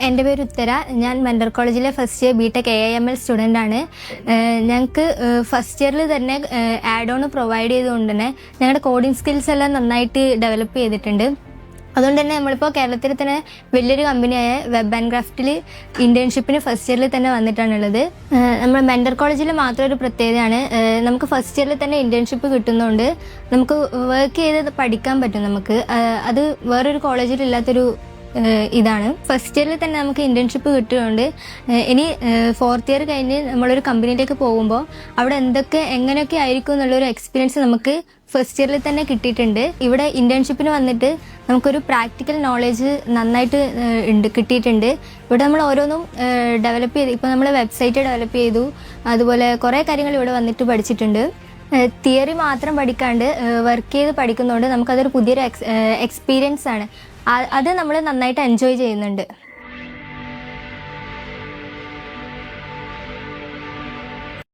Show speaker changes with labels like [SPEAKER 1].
[SPEAKER 1] എൻ്റെ പേര് ഉത്തര. ഞാൻ മെൻഡർ കോളേജിലെ first year BTech AIML student ആണ്. ഞങ്ങൾക്ക് ഫസ്റ്റ് ഇയറിൽ തന്നെ ആഡ് ഓൺ പ്രൊവൈഡ് ചെയ്തുകൊണ്ട് തന്നെ ഞങ്ങളുടെ കോഡിംഗ് സ്കിൽസ് എല്ലാം നന്നായിട്ട് ഡെവലപ്പ് ചെയ്തിട്ടുണ്ട്. അതുകൊണ്ട് തന്നെ നമ്മളിപ്പോൾ കേരളത്തിൽ തന്നെ വലിയൊരു കമ്പനിയായ വെബ് ആൻഡ് ക്രാഫ്റ്റിൽ ഇൻറ്റേൺഷിപ്പിന് ഫസ്റ്റ് ഇയറിൽ തന്നെ വന്നിട്ടാണുള്ളത്. നമ്മൾ മെൻഡർ കോളേജിൽ മാത്രം ഒരു പ്രത്യേകതയാണ്, നമുക്ക് ഫസ്റ്റ് ഇയറിൽ തന്നെ ഇൻറ്റേൺഷിപ്പ് കിട്ടുന്നതുകൊണ്ട് നമുക്ക് വർക്ക് ചെയ്ത് പഠിക്കാൻ പറ്റും. നമുക്ക് അത് വേറൊരു കോളേജിൽ ഇല്ലാത്തൊരു ഇതാണ്. ഫസ്റ്റ് ഇയറിൽ തന്നെ നമുക്ക് ഇൻറ്റേൺഷിപ്പ് കിട്ടുന്നുണ്ട്. ഇനി ഫോർത്ത് ഇയർ കഴിഞ്ഞ് നമ്മളൊരു കമ്പനിയിലേക്ക് പോകുമ്പോൾ അവിടെ എങ്ങനെയൊക്കെ ആയിരിക്കും എന്നുള്ളൊരു എക്സ്പീരിയൻസ് നമുക്ക് ഫസ്റ്റ് ഇയറിൽ തന്നെ കിട്ടിയിട്ടുണ്ട്. ഇവിടെ ഇൻറ്റേൺഷിപ്പിന് വന്നിട്ട് നമുക്കൊരു പ്രാക്ടിക്കൽ നോളേജ് നന്നായിട്ട് കിട്ടിയിട്ടുണ്ട്. ഇവിടെ നമ്മൾ ഓരോന്നും ഡെവലപ്പ് ചെയ്ത്, ഇപ്പോൾ നമ്മൾ വെബ്സൈറ്റ് ഡെവലപ്പ് ചെയ്തു, അതുപോലെ കുറേ കാര്യങ്ങൾ ഇവിടെ വന്നിട്ട് പഠിച്ചിട്ടുണ്ട്. തിയറി മാത്രം പഠിക്കാണ്ട് വർക്ക് ചെയ്ത് പഠിക്കുന്നതുകൊണ്ട് നമുക്കതൊരു പുതിയൊരു എക്സ്പീരിയൻസ് ആണ്. അത് നമ്മൾ നന്നായിട്ട് എൻജോയ് ചെയ്യുന്നുണ്ട്.